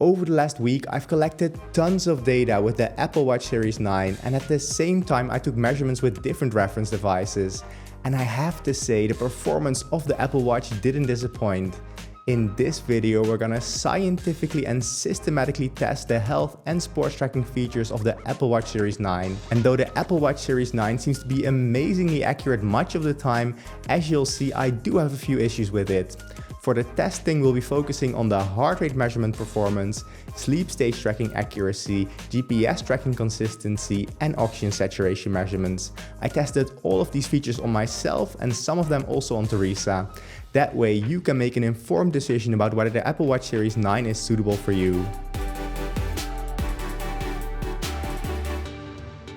Over the last week, I've collected tons of data with the Apple Watch Series 9, and at the same time I took measurements with different reference devices. And I have to say, the performance of the Apple Watch didn't disappoint. In this video, we're gonna scientifically and systematically test the health and sports tracking features of the Apple Watch Series 9. And though the Apple Watch Series 9 seems to be amazingly accurate much of the time, as you'll see, I do have a few issues with it. For the testing, we'll be focusing on the heart rate measurement performance, sleep stage tracking accuracy, GPS tracking consistency, and oxygen saturation measurements. I tested all of these features on myself and some of them also on Teresa. That way you can make an informed decision about whether the Apple Watch Series 9 is suitable for you.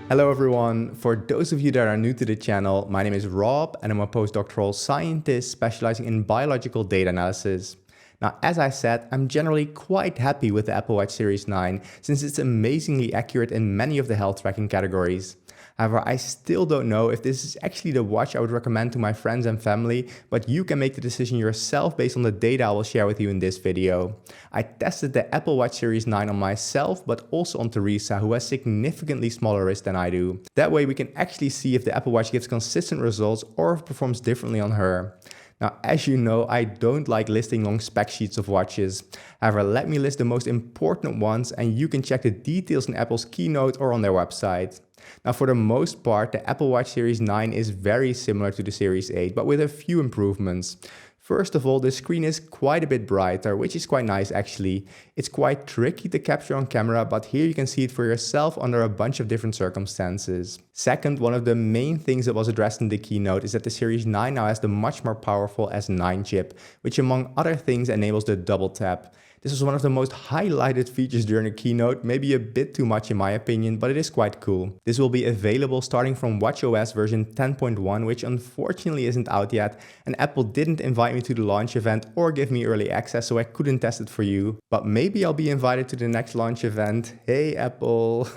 Hello everyone, for those of you that are new to the channel, my name is Rob and I'm a postdoctoral scientist specializing in biological data analysis. Now, as I said, I'm generally quite happy with the Apple Watch Series 9 since it's amazingly accurate in many of the health tracking categories. However, I still don't know if this is actually the watch I would recommend to my friends and family, but you can make the decision yourself based on the data I will share with you in this video. I tested the Apple Watch Series 9 on myself, but also on Teresa, who has significantly smaller wrists than I do. That way we can actually see if the Apple Watch gives consistent results or if it performs differently on her. Now, as you know, I don't like listing long spec sheets of watches. However, let me list the most important ones and you can check the details in Apple's keynote or on their website. Now, for the most part, the Apple Watch Series 9 is very similar to the Series 8, but with a few improvements. First of all, the screen is quite a bit brighter, which is quite nice actually. It's quite tricky to capture on camera, but here you can see it for yourself under a bunch of different circumstances. Second, one of the main things that was addressed in the keynote is that the Series 9 now has the much more powerful S9 chip, which among other things enables the double tap. This was one of the most highlighted features during the keynote, maybe a bit too much in my opinion, but it is quite cool. This will be available starting from watchOS version 10.1, which unfortunately isn't out yet, and Apple didn't invite me to the launch event or give me early access, so I couldn't test it for you. But maybe I'll be invited to the next launch event. Hey Apple!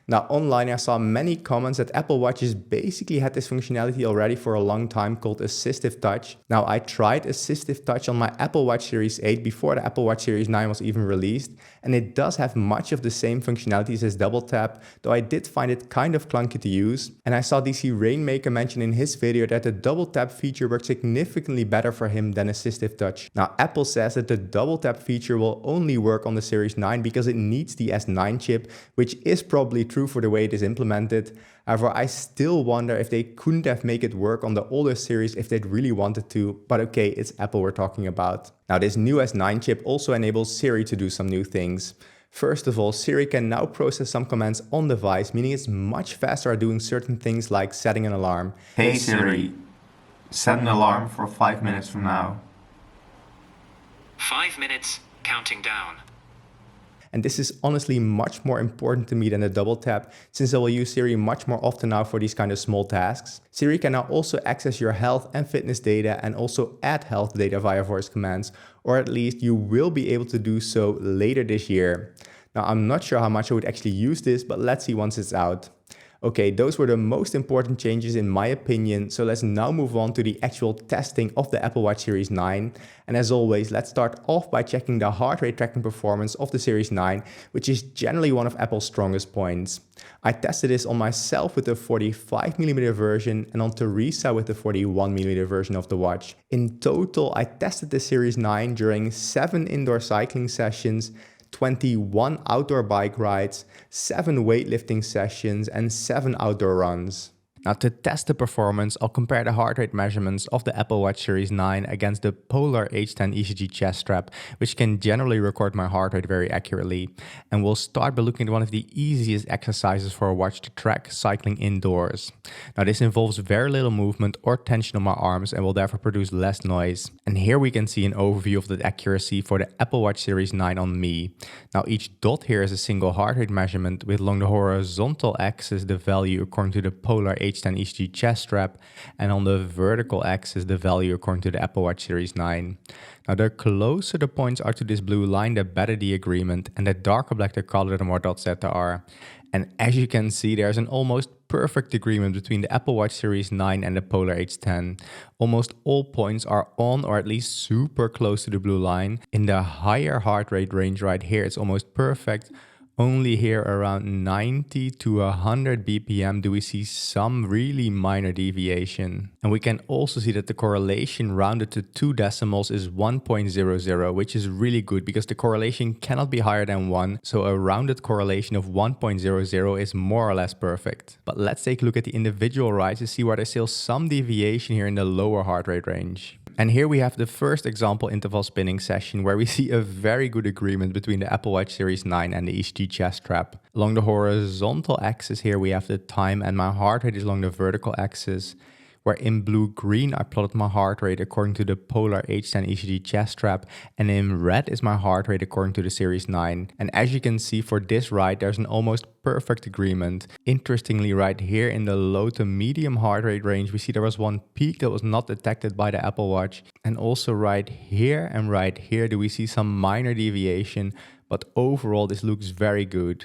Now online I saw many comments that Apple Watches basically had this functionality already for a long time called Assistive Touch. Now I tried Assistive Touch on my Apple Watch Series 8 before the Apple Watch Series 9 was even released, and it does have much of the same functionalities as double tap, though I did find it kind of clunky to use. And I saw DC Rainmaker mention in his video that the double tap feature works significantly better for him than Assistive Touch. Now Apple says that the double tap feature will only work on the Series 9 because it needs the S9 chip, which is probably true for the way it is implemented. However, I still wonder if they couldn't have made it work on the older series if they'd really wanted to, but okay, it's Apple we're talking about. Now this new S9 chip also enables Siri to do some new things. First of all, Siri can now process some commands on device, meaning it's much faster at doing certain things like setting an alarm. Hey Siri, set an alarm for 5 minutes from now. 5 minutes, counting down. And this is honestly much more important to me than the double tap, since I will use Siri much more often now for these kind of small tasks. Siri can now also access your health and fitness data and also add health data via voice commands, or at least you will be able to do so later this year. Now I'm not sure how much I would actually use this, but let's see once it's out. Okay, those were the most important changes in my opinion, so let's now move on to the actual testing of the Apple Watch Series 9. And as always, let's start off by checking the heart rate tracking performance of the Series 9, which is generally one of Apple's strongest points. I tested this on myself with the 45mm version and on Teresa with the 41mm version of the watch. In total, I tested the Series 9 during 7 indoor cycling sessions, 21 outdoor bike rides, 7 weightlifting sessions, and 7 outdoor runs. Now to test the performance, I'll compare the heart rate measurements of the Apple Watch Series 9 against the Polar H10 ECG chest strap, which can generally record my heart rate very accurately. And we'll start by looking at one of the easiest exercises for a watch to track, cycling indoors. Now this involves very little movement or tension on my arms and will therefore produce less noise. And here we can see an overview of the accuracy for the Apple Watch Series 9 on me. Now each dot here is a single heart rate measurement with along the horizontal axis the value according to the Polar H10 ECG chest strap, and on the vertical axis the value according to the Apple Watch Series 9. Now the closer the points are to this blue line, the better the agreement, and the darker black the color, the more dots that there are. And as you can see, there's an almost perfect agreement between the Apple Watch Series 9 and the Polar H10. Almost all points are on or at least super close to the blue line. In the higher heart rate range right here, it's almost perfect. Only here around 90 to 100 BPM do we see some really minor deviation. And we can also see that the correlation rounded to 2 decimals is 1.00, which is really good because the correlation cannot be higher than 1. So a rounded correlation of 1.00 is more or less perfect. But let's take a look at the individual rides to see where there's still some deviation here in the lower heart rate range. And here we have the first example interval spinning session where we see a very good agreement between the Apple Watch Series 9 and the ECG chest strap. Along the horizontal axis here we have the time and my heart rate is along the vertical axis. Where in blue-green I plotted my heart rate according to the Polar H10 ECG chest strap, and in red is my heart rate according to the Series 9. And as you can see for this ride there's an almost perfect agreement. Interestingly, right here in the low to medium heart rate range we see there was one peak that was not detected by the Apple Watch, and also right here and right here do we see some minor deviation, but overall this looks very good.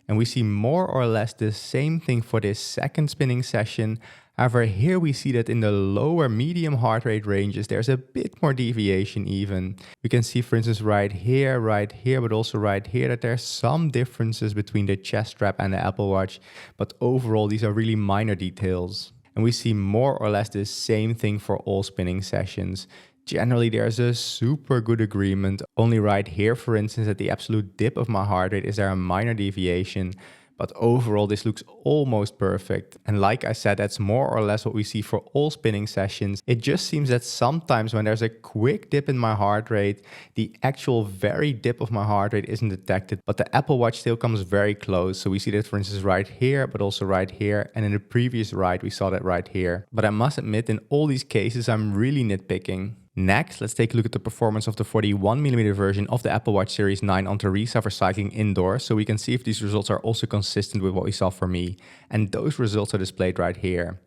And we see more or less the same thing for this second spinning session. However, here we see that in the lower medium heart rate ranges, there's a bit more deviation even. We can see, for instance, right here, but also right here, that there's some differences between the chest strap and the Apple Watch. But overall, these are really minor details. And we see more or less the same thing for all spinning sessions. Generally, there's a super good agreement. Only right here, for instance, at the absolute dip of my heart rate, is there a minor deviation. But overall, this looks almost perfect. And like I said, that's more or less what we see for all spinning sessions. It just seems that sometimes when there's a quick dip in my heart rate, the actual very dip of my heart rate isn't detected, but the Apple Watch still comes very close. So we see that, for instance, right here, but also right here. And in the previous ride, we saw that right here. But I must admit, in all these cases, I'm really nitpicking. Next, let's take a look at the performance of the 41mm version of the Apple Watch Series 9 on Teresa for cycling indoors, so we can see if these results are also consistent with what we saw for me. And those results are displayed right here.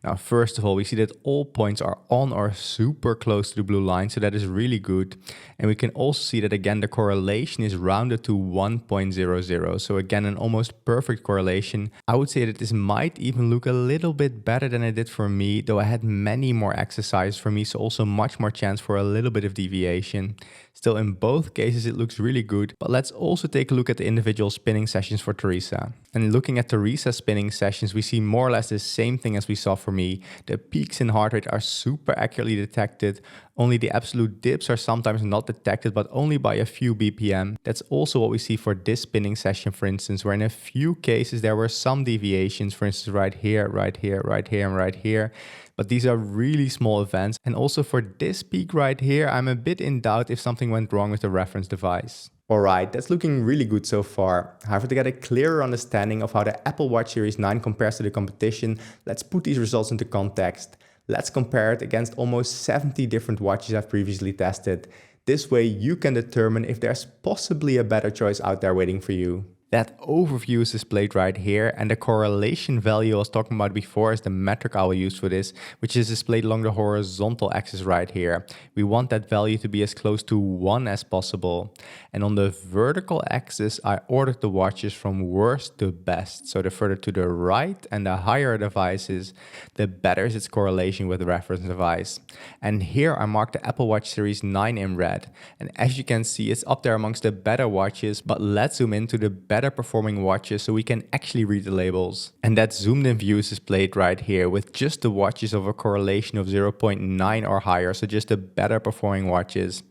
Now, first of all, we see that all points are on or super close to the blue line, so that is really good. And we can also see that again, the correlation is rounded to 1.00. So again, an almost perfect correlation. I would say that this might even look a little bit better than it did for me, though I had many more exercises for me, so also much more chance for a little bit of deviation. Still, in both cases it looks really good, but let's also take a look at the individual spinning sessions for Teresa. And looking at Teresa's spinning sessions, we see more or less the same thing as we saw for me. The peaks in heart rate are super accurately detected, only the absolute dips are sometimes not detected, but only by a few BPM. That's also what we see for this spinning session, for instance, where in a few cases there were some deviations, for instance, right here, right here, right here, and right here. But these are really small events. And also for this peak right here, I'm a bit in doubt if something went wrong with the reference device. Alright, that's looking really good so far. However, to get a clearer understanding of how the Apple Watch Series 9 compares to the competition, let's put these results into context. Let's compare it against almost 70 different watches I've previously tested. This way you can determine if there's possibly a better choice out there waiting for you. That overview is displayed right here, and the correlation value I was talking about before is the metric I will use for this, which is displayed along the horizontal axis right here. We want that value to be as close to 1 as possible. And on the vertical axis, I ordered the watches from worst to best. So the further to the right and the higher a device is, the better is its correlation with the reference device. And here I marked the Apple Watch Series 9 in red. And as you can see, it's up there amongst the better watches, but let's zoom into the better performing watches so we can actually read the labels. And that zoomed in view is displayed right here with just the watches of a correlation of 0.9 or higher, so just the better performing watches.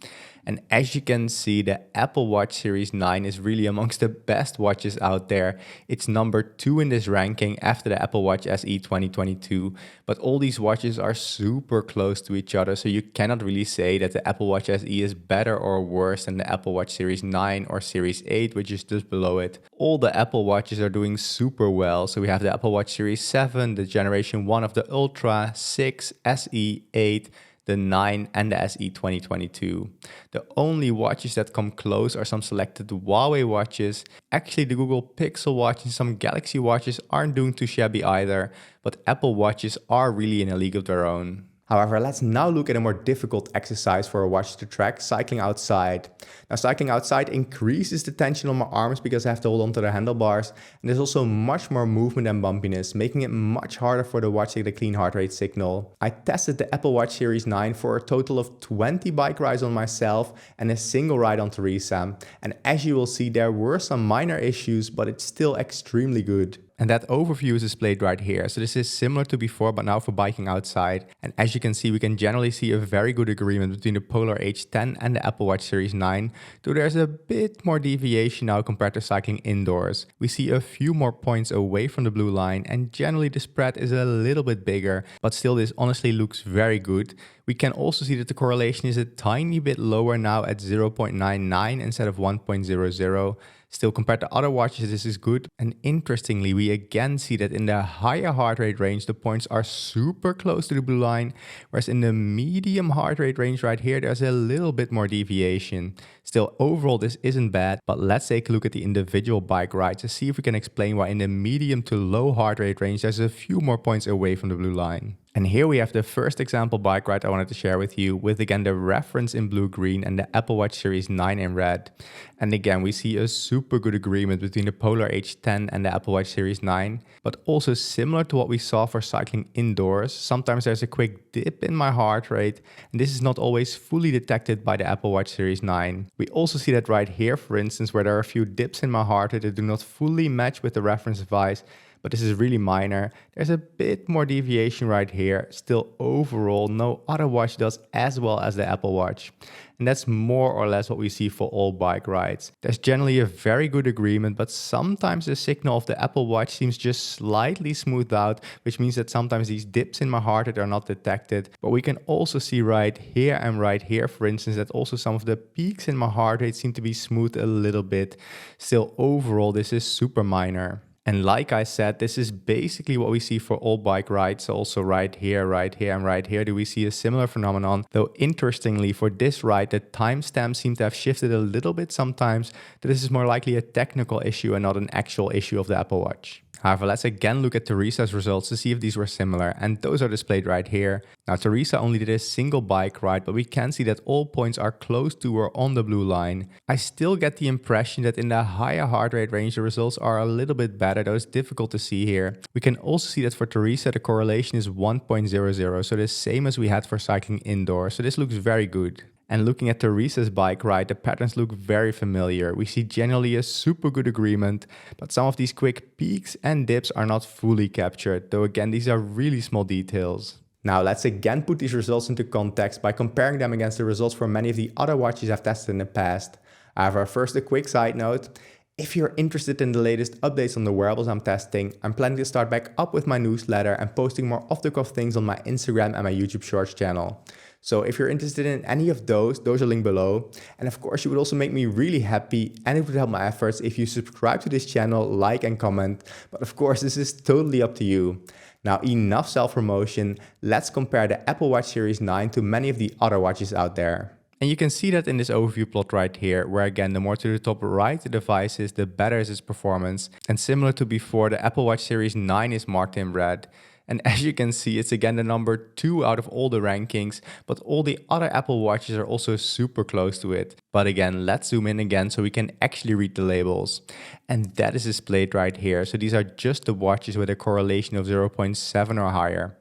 And as you can see, the Apple Watch Series 9 is really amongst the best watches out there. It's number 2 in this ranking after the Apple Watch SE 2022. But all these watches are super close to each other, so you cannot really say that the Apple Watch SE is better or worse than the Apple Watch Series 9 or Series 8, which is just below it. All the Apple Watches are doing super well. So we have the Apple Watch Series 7, the generation 1 of the Ultra, 6, SE, 8, the 9 and the SE 2022. The only watches that come close are some selected Huawei watches. Actually, the Google Pixel watch and some Galaxy watches aren't doing too shabby either, but Apple watches are really in a league of their own. However, let's now look at a more difficult exercise for a watch to track, cycling outside. Now, cycling outside increases the tension on my arms because I have to hold onto the handlebars, and there's also much more movement and bumpiness, making it much harder for the watch to get a clean heart rate signal. I tested the Apple Watch Series 9 for a total of 20 bike rides on myself and a single ride on Teresa, and as you will see, there were some minor issues, but it's still extremely good. And that overview is displayed right here. So this is similar to before, but now for biking outside. And as you can see, we can generally see a very good agreement between the Polar H10 and the Apple Watch Series 9. Though there's a bit more deviation now compared to cycling indoors. We see a few more points away from the blue line, and generally the spread is a little bit bigger, but still this honestly looks very good. We can also see that the correlation is a tiny bit lower now at 0.99 instead of 1.00. Still, compared to other watches, this is good. And interestingly, we again see that in the higher heart rate range, the points are super close to the blue line, whereas in the medium heart rate range right here, there's a little bit more deviation. Still, overall, this isn't bad, but let's take a look at the individual bike rides to see if we can explain why in the medium to low heart rate range, there's a few more points away from the blue line. And here we have the first example bike ride I wanted to share with you, with again the reference in blue-green and the Apple Watch Series 9 in red. And again, we see a super good agreement between the Polar H10 and the Apple Watch Series 9, but also similar to what we saw for cycling indoors. Sometimes there's a quick dip in my heart rate, and this is not always fully detected by the Apple Watch Series 9. We also see that right here, for instance, where there are a few dips in my heart rate that do not fully match with the reference device, but this is really minor. There's a bit more deviation right here. Still, overall, no other watch does as well as the Apple Watch. And that's more or less what we see for all bike rides. There's generally a very good agreement, but sometimes the signal of the Apple Watch seems just slightly smoothed out, which means that sometimes these dips in my heart rate are not detected. But we can also see right here and right here, for instance, that also some of the peaks in my heart rate seem to be smoothed a little bit. Still, overall, this is super minor. And like I said, this is basically what we see for all bike rides. Also right here, and right here do we see a similar phenomenon. Though interestingly, for this ride, the timestamps seem to have shifted a little bit sometimes. So this is more likely a technical issue and not an actual issue of the Apple Watch. However, let's again look at Teresa's results to see if these were similar, and those are displayed right here. Now, Teresa only did a single bike ride, but we can see that all points are close to or on the blue line. I still get the impression that in the higher heart rate range, the results are a little bit better, though it's difficult to see here. We can also see that for Teresa, the correlation is 1.00, so the same as we had for cycling indoors, so this looks very good. And looking at Teresa's bike ride, the patterns look very familiar. We see generally a super good agreement, but some of these quick peaks and dips are not fully captured, though again, these are really small details. Now let's again put these results into context by comparing them against the results for many of the other watches I've tested in the past. However, first a quick side note. If you're interested in the latest updates on the wearables I'm testing, I'm planning to start back up with my newsletter and posting more off-the-cuff things on my Instagram and my YouTube Shorts channel. So if you're interested in any of those are linked below. And of course, you would also make me really happy and it would help my efforts if you subscribe to this channel, like and comment. But of course, this is totally up to you. Now, enough self-promotion. Let's compare the Apple Watch Series 9 to many of the other watches out there. And you can see that in this overview plot right here, where again, the more to the top right the device is, the better is its performance. And similar to before, the Apple Watch Series 9 is marked in red. And as you can see, it's again the number 2 out of all the rankings, but all the other Apple Watches are also super close to it. But again, let's zoom in again so we can actually read the labels. And that is displayed right here. So these are just the watches with a correlation of 0.7 or higher.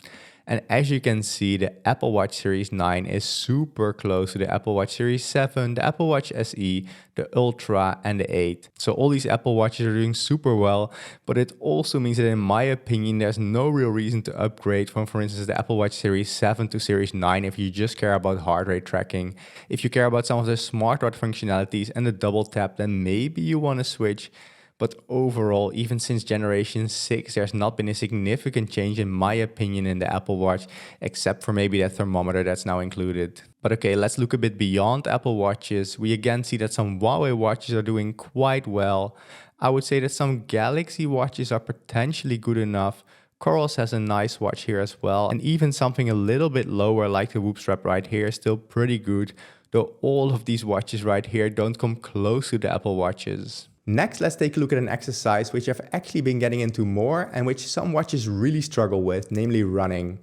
And as you can see, the Apple Watch Series 9 is super close to the Apple Watch Series 7, the Apple Watch SE, the Ultra and the 8. So all these Apple Watches are doing super well, but it also means that in my opinion, there's no real reason to upgrade from, for instance, the Apple Watch Series 7 to Series 9 if you just care about heart rate tracking. If you care about some of the smartwatch functionalities and the double tap, then maybe you want to switch. But overall, even since generation 6, there's not been a significant change in my opinion in the Apple Watch, except for maybe that thermometer that's now included. But okay, let's look a bit beyond Apple Watches. We again see that some Huawei watches are doing quite well. I would say that some Galaxy watches are potentially good enough. Corals has a nice watch here as well. And even something a little bit lower like the Whoop strap right here is still pretty good. Though all of these watches right here don't come close to the Apple Watches. Next, let's take a look at an exercise which I've actually been getting into more and which some watches really struggle with, namely running.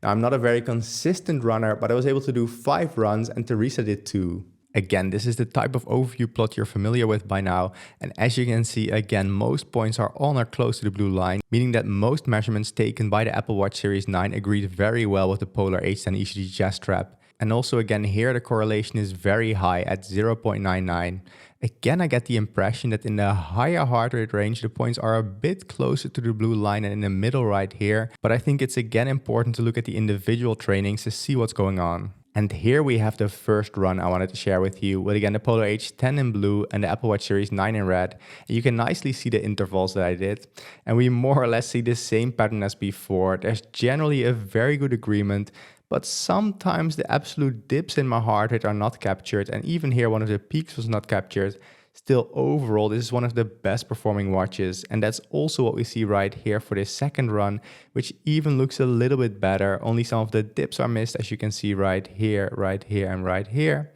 Now, I'm not a very consistent runner, but I was able to do 5 runs and Teresa did 2. Again, this is the type of overview plot you're familiar with by now. And as you can see, again, most points are on or close to the blue line, meaning that most measurements taken by the Apple Watch Series 9 agreed very well with the Polar H10 ECG chest strap. And also again, here the correlation is very high at 0.99. Again, I get the impression that in the higher heart rate range, the points are a bit closer to the blue line and in the middle right here. But I think it's again important to look at the individual trainings to see what's going on. And here we have the first run I wanted to share with you with again the Polar H10 in blue and the Apple Watch Series 9 in red. And you can nicely see the intervals that I did. And we more or less see the same pattern as before. There's generally a very good agreement, but sometimes the absolute dips in my heart rate are not captured. And even here one of the peaks was not captured. Still, overall, this is one of the best performing watches, and that's also what we see right here for this second run, which even looks a little bit better. Only some of the dips are missed, as you can see right here, and right here.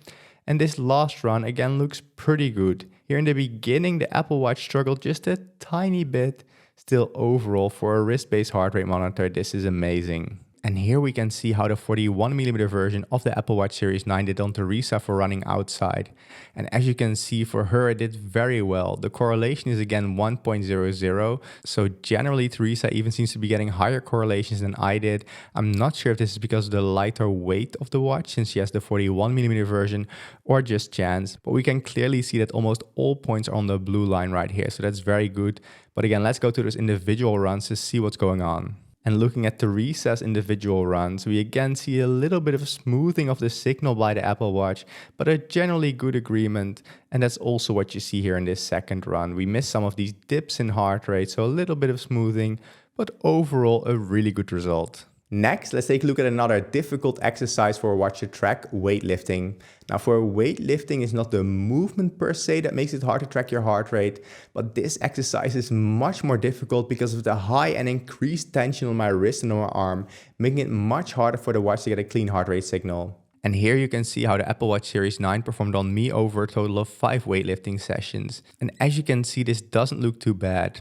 And this last run again looks pretty good. Here in the beginning, the Apple Watch struggled just a tiny bit. Still, overall, for a wrist-based heart rate monitor, this is amazing. And here we can see how the 41mm version of the Apple Watch Series 9 did on Teresa for running outside. And as you can see, for her it did very well. The correlation is again 1.00. So generally Teresa even seems to be getting higher correlations than I did. I'm not sure if this is because of the lighter weight of the watch, since she has the 41mm version, or just chance. But we can clearly see that almost all points are on the blue line right here. So that's very good. But again, let's go to those individual runs to see what's going on. And looking at Teresa's individual runs, we again see a little bit of smoothing of the signal by the Apple Watch, but a generally good agreement. And that's also what you see here in this second run. We miss some of these dips in heart rate, so a little bit of smoothing, but overall a really good result. Next, let's take a look at another difficult exercise for a watch to track: weightlifting. Now, for weightlifting, it's not the movement per se that makes it hard to track your heart rate, but this exercise is much more difficult because of the high and increased tension on my wrist and on my arm, making it much harder for the watch to get a clean heart rate signal. And here you can see how the Apple Watch Series 9 performed on me over a total of 5 weightlifting sessions. And as you can see, this doesn't look too bad.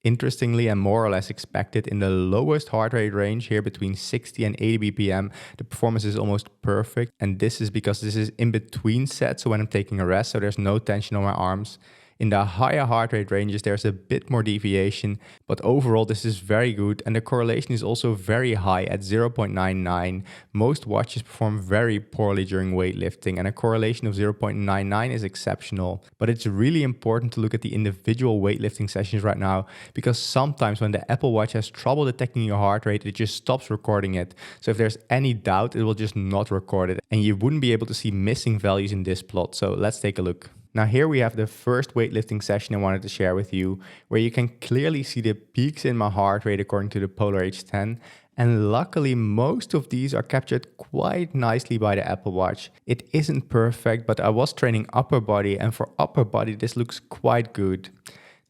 Interestingly, and more or less expected, in the lowest heart rate range here between 60 and 80 BPM, the performance is almost perfect. And this is because this is in between sets, so when I'm taking a rest, so there's no tension on my arms. In the higher heart rate ranges, there's a bit more deviation, but overall this is very good, and the correlation is also very high at 0.99. Most watches perform very poorly during weightlifting, and a correlation of 0.99 is exceptional. But it's really important to look at the individual weightlifting sessions right now, because sometimes when the Apple Watch has trouble detecting your heart rate, it just stops recording it. So if there's any doubt, it will just not record it, and you wouldn't be able to see missing values in this plot. So let's take a look. Now here we have the first weightlifting session I wanted to share with you, where you can clearly see the peaks in my heart rate according to the Polar H10. And luckily most of these are captured quite nicely by the Apple Watch. It isn't perfect, but I was training upper body, and for upper body this looks quite good.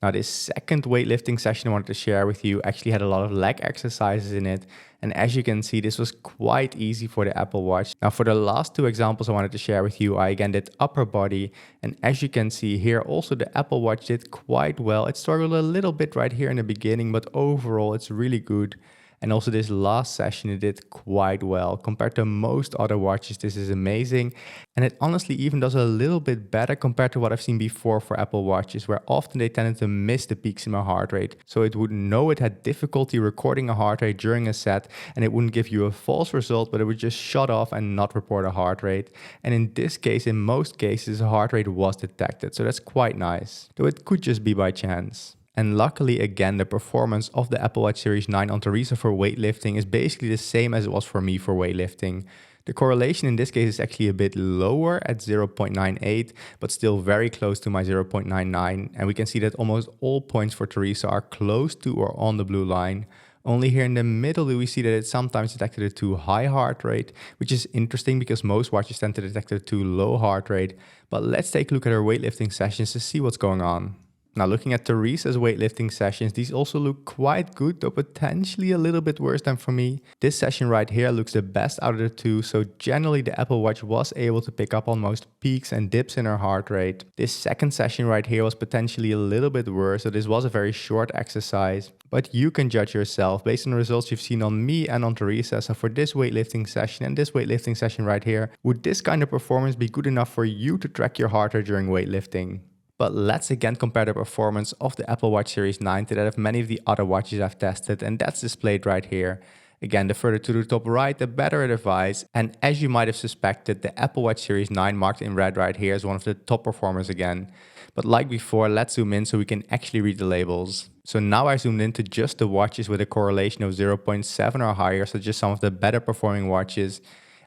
Now this second weightlifting session I wanted to share with you actually had a lot of leg exercises in it. And as you can see, this was quite easy for the Apple Watch. Now for the last 2 examples I wanted to share with you, I again did upper body. And as you can see here, also the Apple Watch did quite well. It struggled a little bit right here in the beginning, but overall it's really good. And also this last session, it did quite well. Compared to most other watches, this is amazing. And it honestly even does a little bit better compared to what I've seen before for Apple Watches, where often they tended to miss the peaks in my heart rate. So it would know it had difficulty recording a heart rate during a set, and it wouldn't give you a false result, but it would just shut off and not report a heart rate. And in this case, in most cases, a heart rate was detected. So that's quite nice, though it could just be by chance. And luckily, again, the performance of the Apple Watch Series 9 on Teresa for weightlifting is basically the same as it was for me for weightlifting. The correlation in this case is actually a bit lower at 0.98, but still very close to my 0.99. And we can see that almost all points for Teresa are close to or on the blue line. Only here in the middle do we see that it sometimes detected a too high heart rate, which is interesting because most watches tend to detect a too low heart rate. But let's take a look at our weightlifting sessions to see what's going on. Now looking at Teresa's weightlifting sessions, these also look quite good, though potentially a little bit worse than for me. This session right here looks the best out of the two, so generally the Apple Watch was able to pick up on most peaks and dips in her heart rate. This second session right here was potentially a little bit worse, so this was a very short exercise. But you can judge yourself based on the results you've seen on me and on Teresa. So for this weightlifting session and this weightlifting session right here, would this kind of performance be good enough for you to track your heart rate during weightlifting? But let's again compare the performance of the Apple Watch Series 9 to that of many of the other watches I've tested, and that's displayed right here. Again, the further to the top right, the better a device. And as you might have suspected, the Apple Watch Series 9 marked in red right here is one of the top performers again. But like before, let's zoom in so we can actually read the labels. So now I zoomed into just the watches with a correlation of 0.7 or higher, so just some of the better performing watches.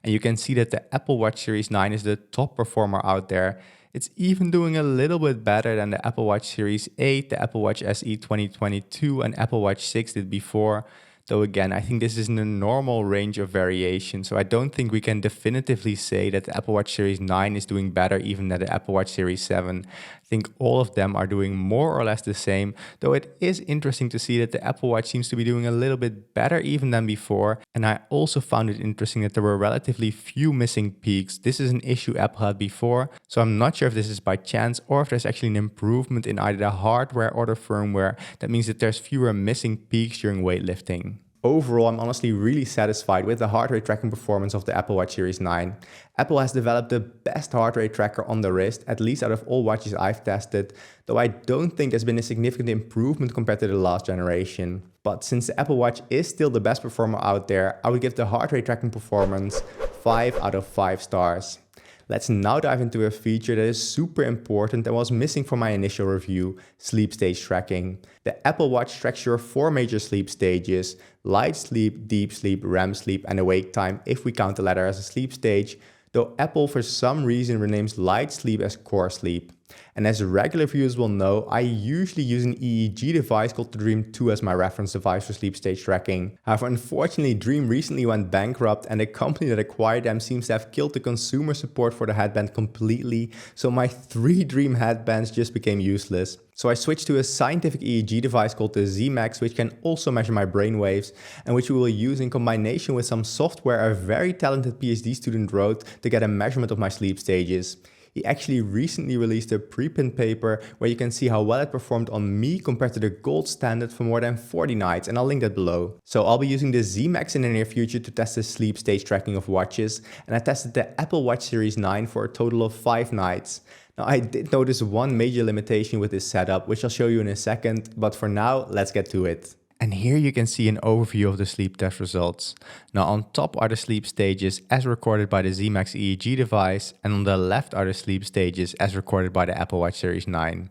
And you can see that the Apple Watch Series 9 is the top performer out there. It's even doing a little bit better than the Apple Watch Series 8, the Apple Watch SE 2022 and Apple Watch 6 did before. Though again, I think this is in a normal range of variation, so I don't think we can definitively say that the Apple Watch Series 9 is doing better even than the Apple Watch Series 7. I think all of them are doing more or less the same, though it is interesting to see that the Apple Watch seems to be doing a little bit better even than before. And I also found it interesting that there were relatively few missing peaks. This is an issue Apple had before, so I'm not sure if this is by chance or if there's actually an improvement in either the hardware or the firmware. That means that there's fewer missing peaks during weightlifting. Overall, I'm honestly really satisfied with the heart rate tracking performance of the Apple Watch Series 9. Apple has developed the best heart rate tracker on the wrist, at least out of all watches I've tested, though I don't think there's been a significant improvement compared to the last generation. But since the Apple Watch is still the best performer out there, I would give the heart rate tracking performance 5 out of 5 stars. Let's now dive into a feature that is super important and was missing from my initial review, sleep stage tracking. The Apple Watch tracks your 4 major sleep stages: light sleep, deep sleep, REM sleep, and awake time if we count the latter as a sleep stage, though Apple for some reason renames light sleep as core sleep. And as regular viewers will know, I usually use an EEG device called the Dream 2 as my reference device for sleep stage tracking. However, unfortunately, Dream recently went bankrupt and the company that acquired them seems to have killed the consumer support for the headband completely, so my 3 Dream headbands just became useless. So I switched to a scientific EEG device called the Z-Max, which can also measure my brain waves and which we will use in combination with some software a very talented PhD student wrote to get a measurement of my sleep stages. He actually recently released a preprint paper where you can see how well it performed on me compared to the gold standard for more than 40 nights, and I'll link that below. So I'll be using the Z-Max in the near future to test the sleep stage tracking of watches, and I tested the Apple Watch Series 9 for a total of 5 nights. Now I did notice one major limitation with this setup, which I'll show you in a second, but for now, let's get to it. And here you can see an overview of the sleep test results. Now on top are the sleep stages as recorded by the Z-Max EEG device, and on the left are the sleep stages as recorded by the Apple Watch Series 9.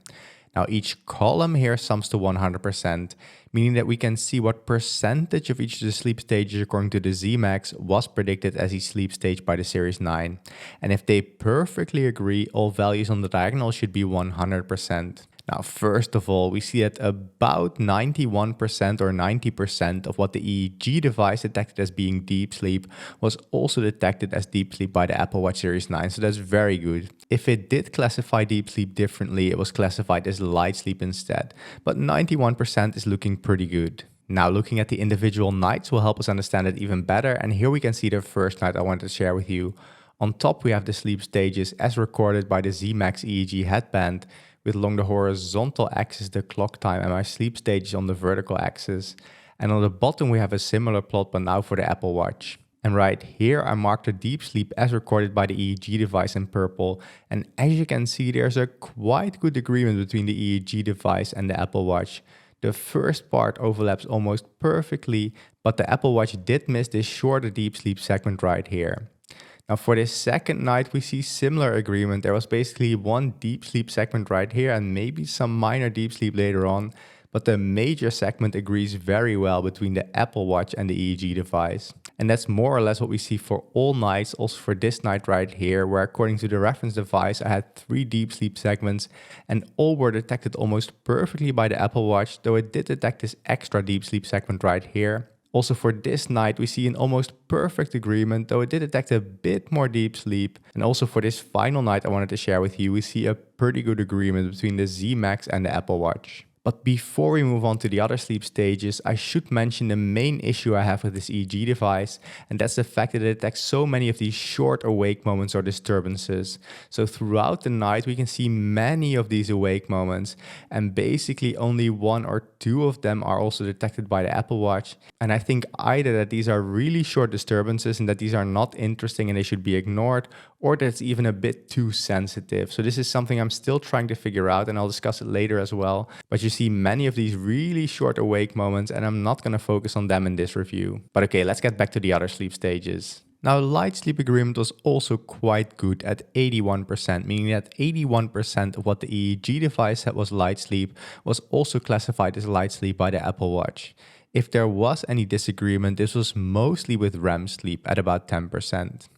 Now each column here sums to 100%, meaning that we can see what percentage of each of the sleep stages according to the Z-Max was predicted as each sleep stage by the Series 9. And if they perfectly agree, all values on the diagonal should be 100%. Now, first of all, we see that about 91% or 90% of what the EEG device detected as being deep sleep was also detected as deep sleep by the Apple Watch Series 9, so that's very good. If it did classify deep sleep differently, it was classified as light sleep instead, but 91% is looking pretty good. Now, looking at the individual nights will help us understand it even better, and here we can see the first night I wanted to share with you. On top, we have the sleep stages as recorded by the Z-Max EEG headband, with along the horizontal axis the clock time and my sleep stages on the vertical axis. And on the bottom we have a similar plot, but now for the Apple Watch. And right here I marked the deep sleep as recorded by the EEG device in purple. And as you can see, there's a quite good agreement between the EEG device and the Apple Watch. The first part overlaps almost perfectly, but the Apple Watch did miss this shorter deep sleep segment right here. Now for this second night, we see similar agreement. There was basically one deep sleep segment right here and maybe some minor deep sleep later on, but the major segment agrees very well between the Apple Watch and the EEG device. And that's more or less what we see for all nights, also for this night right here, where according to the reference device, I had 3 deep sleep segments and all were detected almost perfectly by the Apple Watch, though it did detect this extra deep sleep segment right here. Also for this night, we see an almost perfect agreement, though it did detect a bit more deep sleep. And also for this final night I wanted to share with you, we see a pretty good agreement between the Z Max and the Apple Watch. But before we move on to the other sleep stages, I should mention the main issue I have with this EEG device, and that's the fact that it detects so many of these short awake moments or disturbances. So throughout the night, we can see many of these awake moments, and basically only 1 or 2 of them are also detected by the Apple Watch. And I think either that these are really short disturbances and that these are not interesting and they should be ignored, or that it's even a bit too sensitive. So this is something I'm still trying to figure out, and I'll discuss it later as well. But you see many of these really short awake moments, and I'm not going to focus on them in this review. But okay, let's get back to the other sleep stages. Now, light sleep agreement was also quite good at 81%, meaning that 81% of what the EEG device said was light sleep was also classified as light sleep by the Apple Watch. If there was any disagreement, this was mostly with REM sleep at about 10%.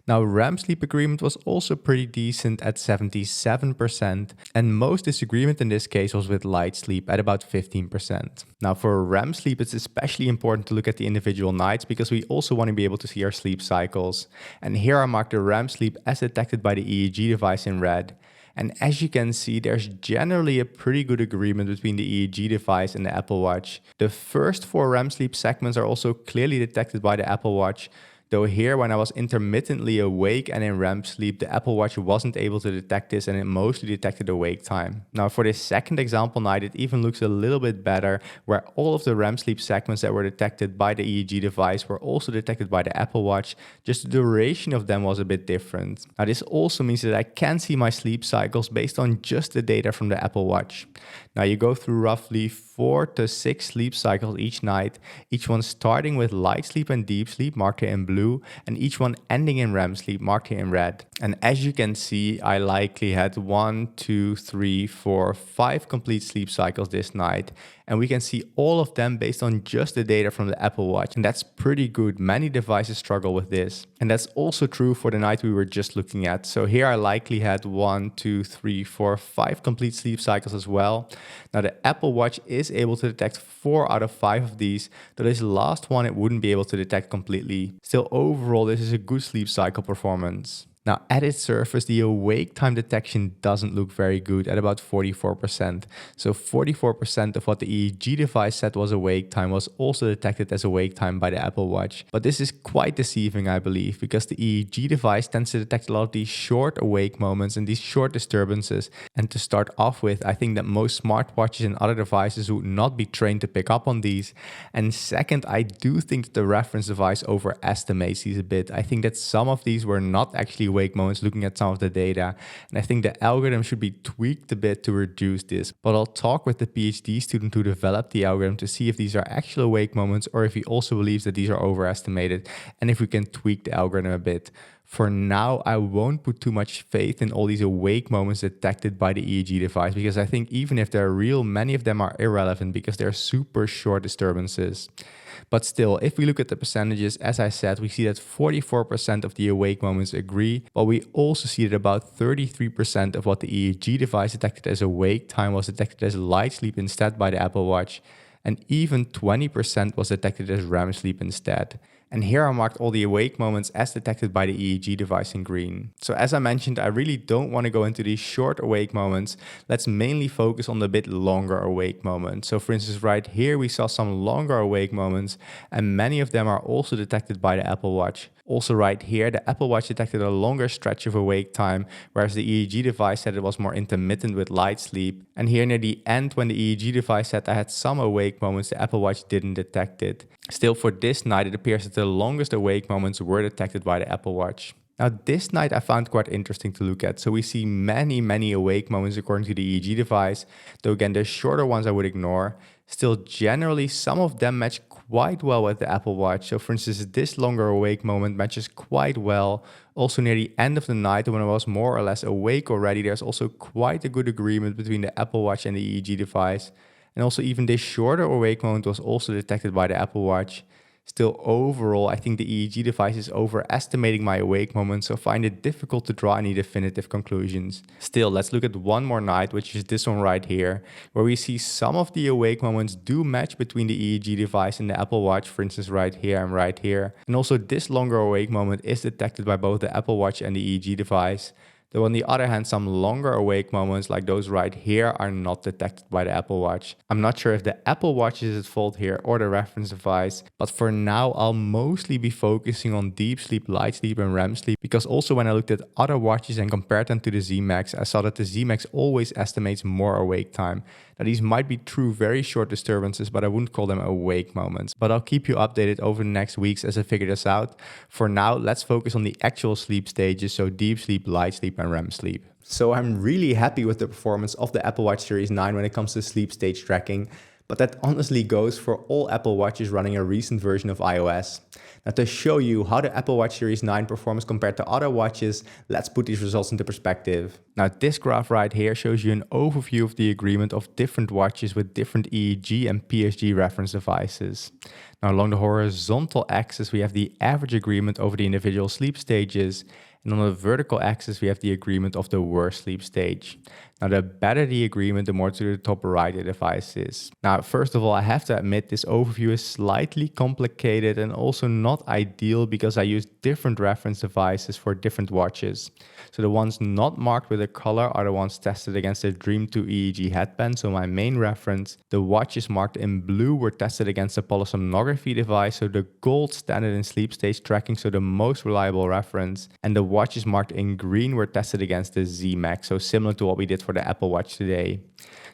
Now, REM sleep agreement was also pretty decent at 77%, and most disagreement in this case was with light sleep at about 15%. Now, for REM sleep, it's especially important to look at the individual nights because we also want to be able to see our sleep cycles. And here I marked the REM sleep as detected by the EEG device in red. And as you can see, there's generally a pretty good agreement between the EEG device and the Apple Watch. The first 4 REM sleep segments are also clearly detected by the Apple Watch, though here when I was intermittently awake and in REM sleep, the Apple Watch wasn't able to detect this and it mostly detected awake time. Now for this second example night, it even looks a little bit better, where all of the REM sleep segments that were detected by the EEG device were also detected by the Apple Watch, just the duration of them was a bit different. Now this also means that I can see my sleep cycles based on just the data from the Apple Watch. Now you go through roughly 4 to 6 sleep cycles each night, each one starting with light sleep and deep sleep marked here in blue, and each one ending in REM sleep marked here in red. And as you can see, I likely had 1, 2, 3, 4, 5 complete sleep cycles this night, and we can see all of them based on just the data from the Apple Watch, and that's pretty good. Many devices struggle with this, and that's also true for the night we were just looking at. So here I likely had 1, 2, 3, 4, 5 complete sleep cycles as well. Now the Apple Watch is able to detect 4 out of 5 of these, though this last one it wouldn't be able to detect completely. Still, overall this is a good sleep cycle performance. Now, at its surface, the awake time detection doesn't look very good at about 44%. So 44% of what the EEG device said was awake time was also detected as awake time by the Apple Watch. But this is quite deceiving, I believe, because the EEG device tends to detect a lot of these short awake moments and these short disturbances. And to start off with, I think that most smartwatches and other devices would not be trained to pick up on these. And second, I do think that the reference device overestimates these a bit. I think that some of these were not actually awake moments looking at some of the data, and I think the algorithm should be tweaked a bit to reduce this. But I'll talk with the PhD student who developed the algorithm to see if these are actual awake moments or if he also believes that these are overestimated and if we can tweak the algorithm a bit. For now, I won't put too much faith in all these awake moments detected by the EEG device, because I think even if they're real, many of them are irrelevant because they're super short disturbances. But still, if we look at the percentages, as I said, we see that 44% of the awake moments agree, but we also see that about 33% of what the EEG device detected as awake time was detected as light sleep instead by the Apple Watch, and even 20% was detected as REM sleep instead. And here I marked all the awake moments as detected by the EEG device in green. So as I mentioned, I really don't want to go into these short awake moments. Let's mainly focus on the bit longer awake moments. So for instance, right here we saw some longer awake moments, and many of them are also detected by the Apple Watch. Also right here, the Apple Watch detected a longer stretch of awake time, whereas the EEG device said it was more intermittent with light sleep. And here near the end, when the EEG device said I had some awake moments, the Apple Watch didn't detect it. Still, for this night, it appears that the longest awake moments were detected by the Apple Watch. Now, this night I found quite interesting to look at. So we see many awake moments according to the EEG device, though again, the shorter ones I would ignore. Still, generally, some of them match quite well with the Apple Watch. So for instance, this longer awake moment matches quite well. Also near the end of the night, when I was more or less awake already, there's also quite a good agreement between the Apple Watch and the EEG device. And also even this shorter awake moment was also detected by the Apple Watch. Still, overall, I think the EEG device is overestimating my awake moments, so I find it difficult to draw any definitive conclusions. Still, let's look at one more night, which is this one right here, where we see some of the awake moments do match between the EEG device and the Apple Watch, for instance, right here and right here. And also this longer awake moment is detected by both the Apple Watch and the EEG device. Though on the other hand, some longer awake moments like those right here are not detected by the Apple Watch. I'm not sure if the Apple Watch is at fault here or the reference device, but for now I'll mostly be focusing on deep sleep, light sleep and REM sleep, because also when I looked at other watches and compared them to the Z Max, I saw that the Z Max always estimates more awake time. Now these might be true very short disturbances, but I wouldn't call them awake moments. But I'll keep you updated over the next weeks as I figure this out. For now, let's focus on the actual sleep stages, so deep sleep, light sleep and REM sleep. So I'm really happy with the performance of the Apple Watch Series 9 when it comes to sleep stage tracking, but that honestly goes for all Apple Watches running a recent version of iOS. Now to show you how the Apple Watch Series 9 performs compared to other watches, let's put these results into perspective. Now this graph right here shows you an overview of the agreement of different watches with different EEG and PSG reference devices. Now along the horizontal axis we have the average agreement over the individual sleep stages, and on the vertical axis, we have the agreement of the worst sleep stage. Now, the better the agreement, the more to the top right the device is. Now, first of all, I have to admit this overview is slightly complicated and also not ideal because I use different reference devices for different watches. So the ones not marked with a color are the ones tested against the Dream 2 EEG headband, so my main reference. The watches marked in blue were tested against the polysomnography device, so the gold standard in sleep stage tracking, so the most reliable reference. And the watches marked in green were tested against the Z Max, so similar to what we did for the Apple Watch today.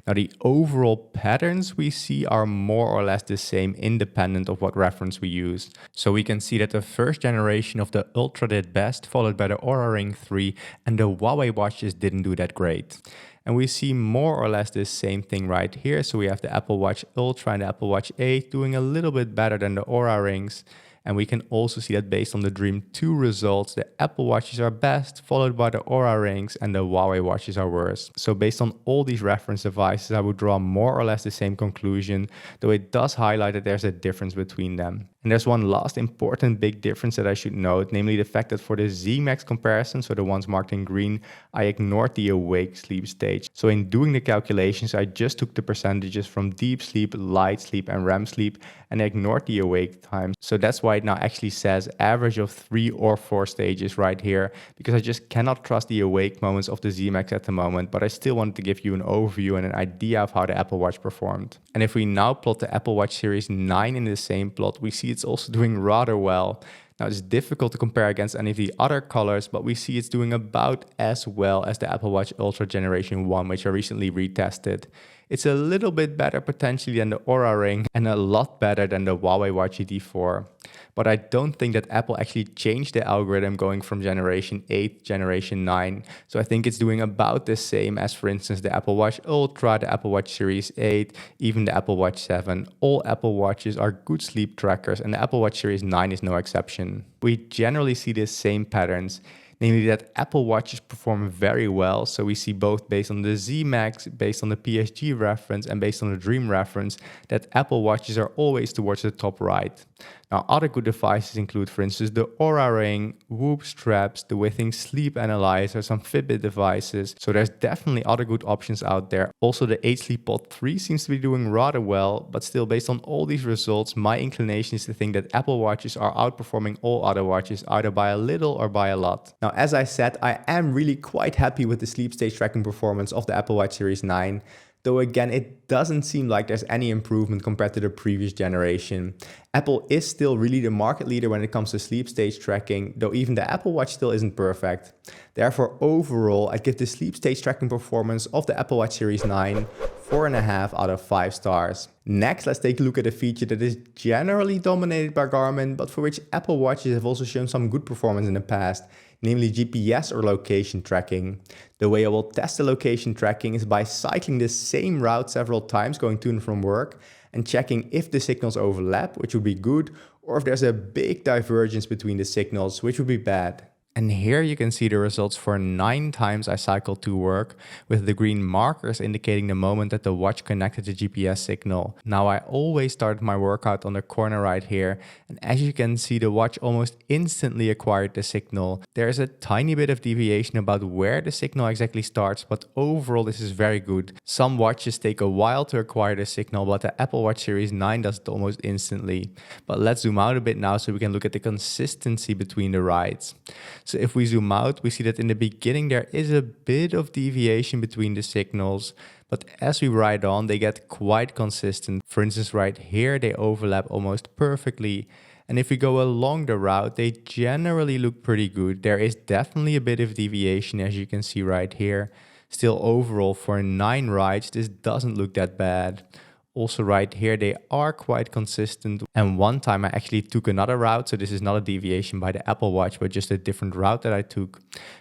Now the overall patterns we see are more or less the same independent of what reference we used. So we can see that the first generation of the Ultra did best, followed by the Oura Ring 3, and the Huawei watches didn't do that great. And we see more or less the same thing right here. So we have the Apple Watch Ultra and the Apple Watch 8 doing a little bit better than the Oura Rings. And we can also see that based on the Dream 2 results, the Apple Watches are best, followed by the Oura Rings, and the Huawei watches are worse. So based on all these reference devices, I would draw more or less the same conclusion, though it does highlight that there's a difference between them. And there's one last important big difference that I should note, namely the fact that for the Z Max comparison, so the ones marked in green, I ignored the awake sleep stage. So in doing the calculations, I just took the percentages from deep sleep, light sleep, and REM sleep, and I ignored the awake time. So that's why it now actually says average of 3 or 4 stages right here, because I just cannot trust the awake moments of the Z Max at the moment, but I still wanted to give you an overview and an idea of how the Apple Watch performed. And if we now plot the Apple Watch Series 9 in the same plot, we see it's also doing rather well. Now it's difficult to compare against any of the other colors, but we see it's doing about as well as the Apple Watch Ultra Generation 1, which I recently retested. It's a little bit better potentially than the Oura Ring and a lot better than the Huawei Watch GT4. But I don't think that Apple actually changed the algorithm going from Generation 8 to Generation 9. So I think it's doing about the same as, for instance, the Apple Watch Ultra, the Apple Watch Series 8, even the Apple Watch 7. All Apple Watches are good sleep trackers, and the Apple Watch Series 9 is no exception. We generally see the same patterns, namely that Apple Watches perform very well. So we see both based on the Z Max, based on the PSG reference, and based on the Dream reference, that Apple Watches are always towards the top right. Now, other good devices include, for instance, the Oura Ring, Whoop straps, the Withings Sleep Analyzer, some Fitbit devices. So there's definitely other good options out there. Also, the H-Sleep Pod 3 seems to be doing rather well, but still, based on all these results, my inclination is to think that Apple Watches are outperforming all other watches, either by a little or by a lot. Now, as I said, I am really quite happy with the sleep stage tracking performance of the Apple Watch Series 9. Though again, it doesn't seem like there's any improvement compared to the previous generation. Apple is still really the market leader when it comes to sleep stage tracking, though even the Apple Watch still isn't perfect. Therefore, overall, I'd give the sleep stage tracking performance of the Apple Watch Series 9 4.5 out of 5 stars. Next, let's take a look at a feature that is generally dominated by Garmin, but for which Apple Watches have also shown some good performance in the past, namely GPS or location tracking. The way I will test the location tracking is by cycling the same route several times going to and from work and checking if the signals overlap, which would be good, or if there's a big divergence between the signals, which would be bad. And here you can see the results for 9 times I cycled to work, with the green markers indicating the moment that the watch connected the GPS signal. Now I always start my workout on the corner right here, and as you can see, the watch almost instantly acquired the signal. There is a tiny bit of deviation about where the signal exactly starts, but overall this is very good. Some watches take a while to acquire the signal, but the Apple Watch Series 9 does it almost instantly. But let's zoom out a bit now so we can look at the consistency between the rides. So if we zoom out, we see that in the beginning there is a bit of deviation between the signals, but as we ride on, they get quite consistent. For instance, right here, they overlap almost perfectly. And if we go along the route, they generally look pretty good. There is definitely a bit of deviation, as you can see right here. Still, overall, for 9 rides, this doesn't look that bad. Also right here, they are quite consistent. And one time I actually took another route. So this is not a deviation by the Apple Watch, but just a different route that I took.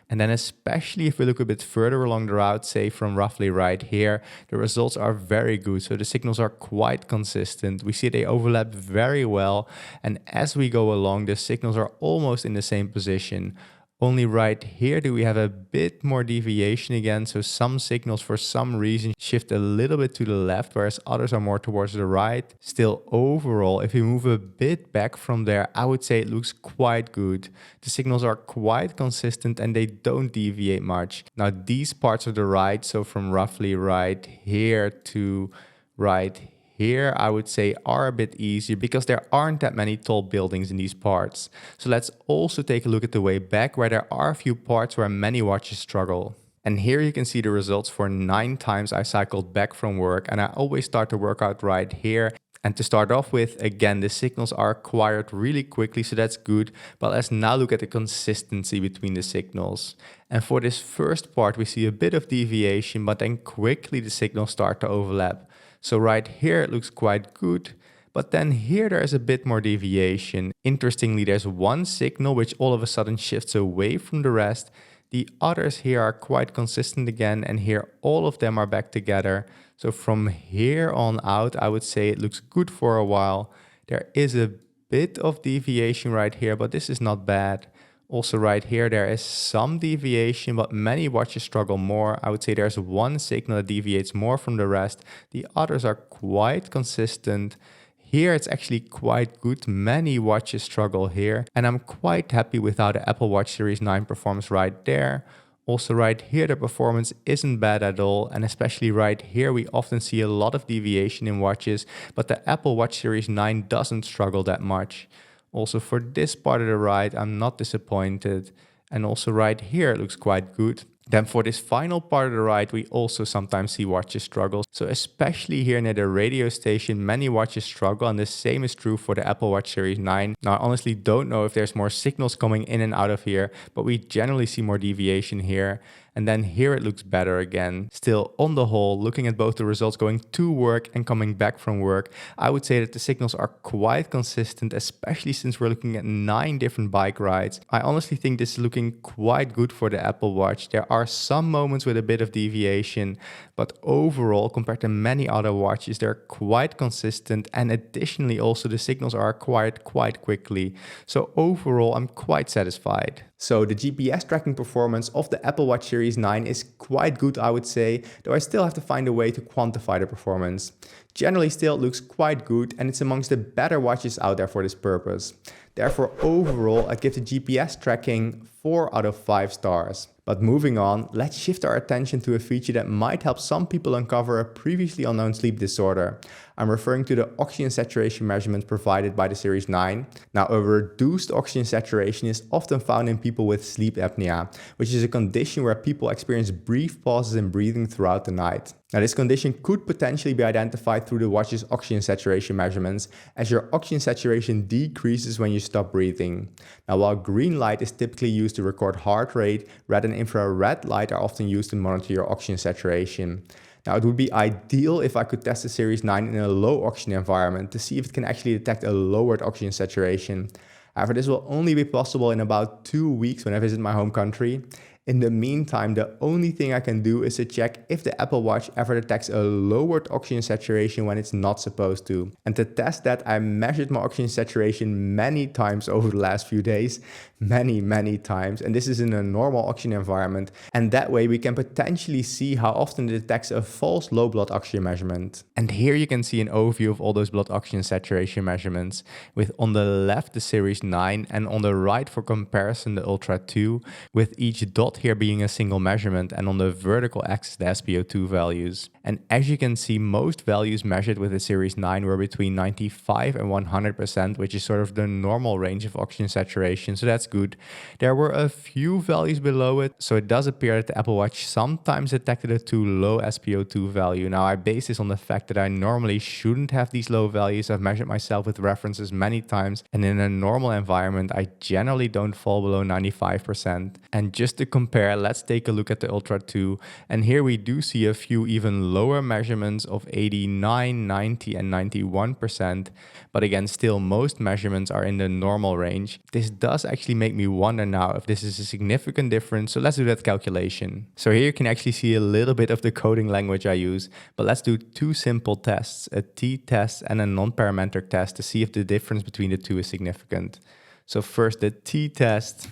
And then especially if we look a bit further along the route, say from roughly right here, the results are very good. So the signals are quite consistent. We see they overlap very well. And as we go along, the signals are almost in the same position. Only right here do we have a bit more deviation again, so some signals for some reason shift a little bit to the left, whereas others are more towards the right. Still, overall, if we move a bit back from there, I would say it looks quite good. The signals are quite consistent and they don't deviate much. Now these parts of the ride, so from roughly right here to right here, I would say are a bit easier because there aren't that many tall buildings in these parts. So let's also take a look at the way back, where there are a few parts where many watches struggle. And here you can see the results for 9 times I cycled back from work, and I always start the workout right here. And to start off with, again, the signals are acquired really quickly, so that's good. But let's now look at the consistency between the signals. And for this first part, we see a bit of deviation, but then quickly the signals start to overlap. So right here it looks quite good, but then here there is a bit more deviation. Interestingly, there's one signal which all of a sudden shifts away from the rest. The others here are quite consistent again, and here all of them are back together. So from here on out, I would say it looks good for a while. There is a bit of deviation right here, but this is not bad. Also right here, there is some deviation, but many watches struggle more. I would say there's one signal that deviates more from the rest. The others are quite consistent. Here it's actually quite good. Many watches struggle here, and I'm quite happy with how the Apple Watch Series 9 performs right there. Also right here, the performance isn't bad at all, and especially right here, we often see a lot of deviation in watches, but the Apple Watch Series 9 doesn't struggle that much. Also for this part of the ride, I'm not disappointed. And also right here, it looks quite good. Then for this final part of the ride, we also sometimes see watches struggle. So especially here near the radio station, many watches struggle, and the same is true for the Apple Watch Series 9. Now I honestly don't know if there's more signals coming in and out of here, but we generally see more deviation here. And then here it looks better again. Still, on the whole, looking at both the results going to work and coming back from work, I would say that the signals are quite consistent, especially since we're looking at 9 different bike rides. I honestly think this is looking quite good for the Apple Watch. There are some moments with a bit of deviation, but overall, compared to many other watches, they're quite consistent, and additionally also the signals are acquired quite quickly. So overall, I'm quite satisfied. So the GPS tracking performance of the Apple Watch Series 9 is quite good, I would say, though I still have to find a way to quantify the performance. Generally still, it looks quite good, and it's amongst the better watches out there for this purpose. Therefore, overall, I'd give the GPS tracking 4 out of 5 stars. But moving on, let's shift our attention to a feature that might help some people uncover a previously unknown sleep disorder. I'm referring to the oxygen saturation measurement provided by the Series 9. Now, a reduced oxygen saturation is often found in people with sleep apnea, which is a condition where people experience brief pauses in breathing throughout the night. Now, this condition could potentially be identified through the watch's oxygen saturation measurements, as your oxygen saturation decreases when you stop breathing. Now, while green light is typically used to record heart rate, red and infrared light are often used to monitor your oxygen saturation. Now, it would be ideal if I could test the Series 9 in a low oxygen environment to see if it can actually detect a lowered oxygen saturation. However, this will only be possible in about 2 weeks when I visit my home country. In the meantime, the only thing I can do is to check if the Apple Watch ever detects a lowered oxygen saturation when it's not supposed to. And to test that, I measured my oxygen saturation many times over the last few days, many times. And this is in a normal oxygen environment. And that way we can potentially see how often it detects a false low blood oxygen measurement. And here you can see an overview of all those blood oxygen saturation measurements, with on the left the Series 9 and on the right for comparison the Ultra 2, with each dot here being a single measurement, and on the vertical axis the SpO2 values. And as you can see, most values measured with the Series 9 were between 95 and 100%, which is sort of the normal range of oxygen saturation, so that's good. There were a few values below it, so it does appear that the Apple Watch sometimes detected a too low SpO2 value. Now I base this on the fact that I normally shouldn't have these low values. I've measured myself with references many times, and in a normal environment I generally don't fall below 95%. And just to compare, let's take a look at the Ultra 2, and here we do see a few even lower measurements of 89, 90 and 91%, but again still most measurements are in the normal range. This does actually make me wonder now if this is a significant difference, so let's do that calculation. So here you can actually see a little bit of the coding language I use, but let's do two simple tests, a t-test and a non-parametric test, to see if the difference between the two is significant. So first the t-test,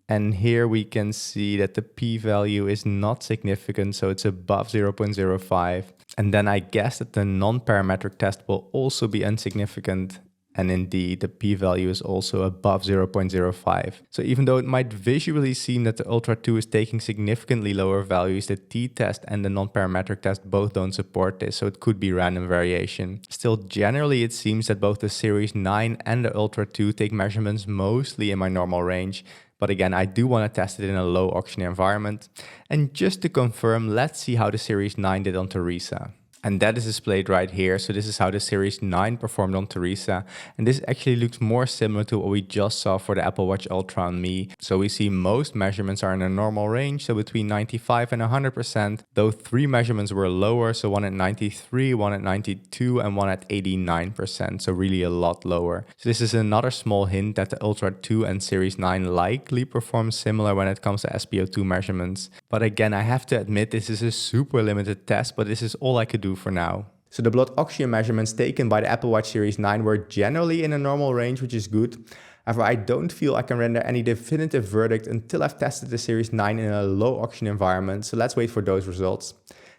and here we can see that the p-value is not significant, so it's above 0.05. And then I guess that the non-parametric test will also be insignificant. And indeed, the p-value is also above 0.05. So even though it might visually seem that the Ultra 2 is taking significantly lower values, the t-test and the non-parametric test both don't support this, so it could be random variation. Still, generally it seems that both the Series 9 and the Ultra 2 take measurements mostly in my normal range. But again, I do want to test it in a low oxygen environment. And just to confirm, let's see how the Series 9 did on Teresa. And that is displayed right here. So this is how the Series 9 performed on Teresa. And this actually looks more similar to what we just saw for the Apple Watch Ultra on me. So we see most measurements are in a normal range, so between 95 and 100%, though 3 measurements were lower, so one at 93, one at 92, and one at 89%, so really a lot lower. So this is another small hint that the Ultra 2 and Series 9 likely perform similar when it comes to SpO2 measurements. But again, I have to admit this is a super limited test, but this is all I could do for now. So the blood oxygen measurements taken by the Apple Watch Series 9 were generally in a normal range, which is good. However, I don't feel I can render any definitive verdict until I've tested the Series 9 in a low oxygen environment, so let's wait for those results.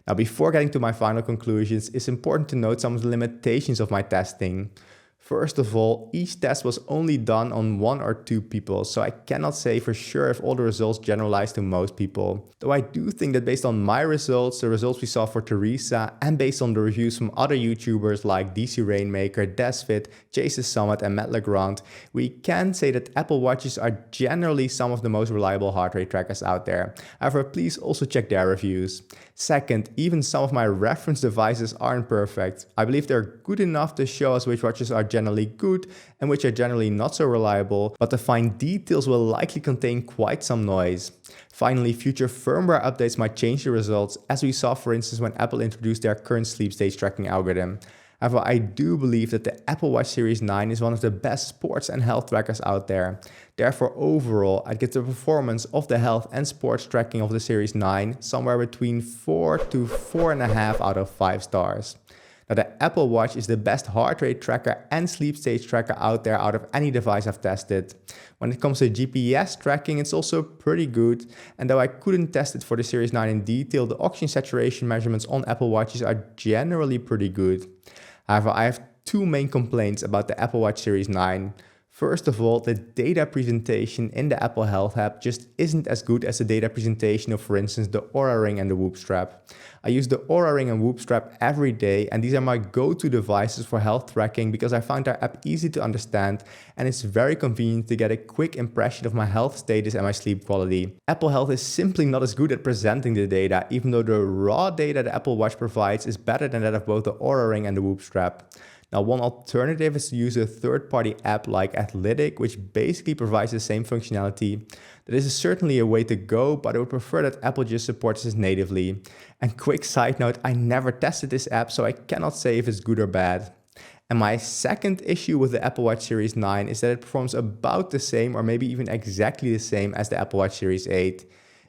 Now, before getting to my final conclusions, it's important to note some of the limitations of my testing. First of all, each test was only done on 1 or 2 people, so I cannot say for sure if all the results generalize to most people. Though I do think that based on my results, the results we saw for Teresa, and based on the reviews from other YouTubers like DC Rainmaker, Desfit, Chase the Summit and Matt Legrand, we can say that Apple Watches are generally some of the most reliable heart rate trackers out there. However, please also check their reviews. Second, even some of my reference devices aren't perfect. I believe they're good enough to show us which watches are generally good and which are generally not so reliable, but the fine details will likely contain quite some noise. Finally, future firmware updates might change the results, as we saw for instance when Apple introduced their current sleep stage tracking algorithm. However, I do believe that the Apple Watch Series 9 is one of the best sports and health trackers out there. Therefore, overall, I'd give the performance of the health and sports tracking of the Series 9 somewhere between 4 to 4.5 out of 5 stars. Now, the Apple Watch is the best heart rate tracker and sleep stage tracker out there out of any device I've tested. When it comes to GPS tracking, it's also pretty good. And though I couldn't test it for the Series 9 in detail, the oxygen saturation measurements on Apple Watches are generally pretty good. However, I have 2 main complaints about the Apple Watch Series 9. First of all, the data presentation in the Apple Health app just isn't as good as the data presentation of, for instance, the Oura Ring and the Whoop Strap. I use the Oura Ring and Whoop Strap every day, and these are my go-to devices for health tracking because I found their app easy to understand and it's very convenient to get a quick impression of my health status and my sleep quality. Apple Health is simply not as good at presenting the data, even though the raw data the Apple Watch provides is better than that of both the Oura Ring and the Whoop Strap. Now, one alternative is to use a third-party app like Athletic, which basically provides the same functionality. That is certainly a way to go, but I would prefer that Apple just supports this natively. And quick side note, I never tested this app, so I cannot say if it's good or bad. And my second issue with the Apple Watch Series 9 is that it performs about the same or maybe even exactly the same as the Apple Watch Series 8.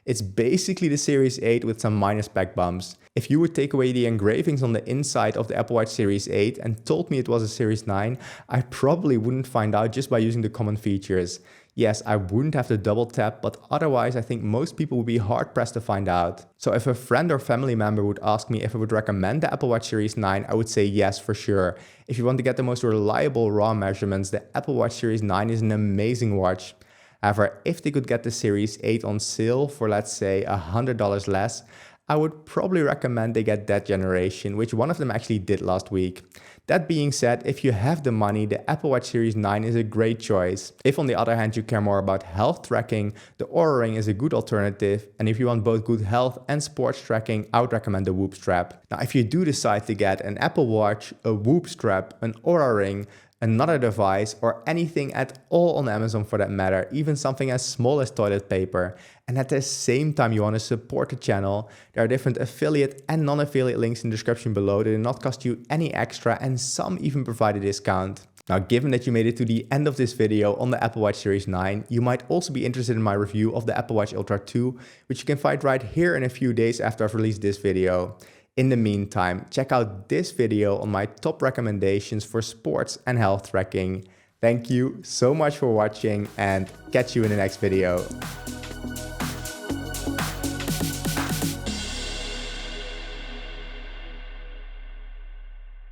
It's basically the Series 8 with some minor spec bumps. If you would take away the engravings on the inside of the Apple Watch Series 8 and told me it was a Series 9, I probably wouldn't find out just by using the common features. Yes, I wouldn't have to double tap, but otherwise I think most people would be hard pressed to find out. So if a friend or family member would ask me if I would recommend the Apple Watch Series 9, I would say yes for sure. If you want to get the most reliable raw measurements, the Apple Watch Series 9 is an amazing watch. However, if they could get the Series 8 on sale for, let's say, $100 less, I would probably recommend they get that generation, which one of them actually did last week. That being said, if you have the money, the Apple Watch Series 9 is a great choice. If on the other hand you care more about health tracking, the Oura Ring is a good alternative. And if you want both good health and sports tracking, I would recommend the Whoop strap. Now, if you do decide to get an Apple Watch, a Whoop strap, an Oura Ring, another device, or anything at all on Amazon for that matter, even something as small as toilet paper, and at the same time you want to support the channel, there are different affiliate and non-affiliate links in the description below that do not cost you any extra, and some even provide a discount. Now, given that you made it to the end of this video on the Apple Watch Series 9, you might also be interested in my review of the Apple Watch Ultra 2, which you can find right here in a few days after I've released this video. In the meantime, check out this video on my top recommendations for sports and health tracking. Thank you so much for watching and catch you in the next video.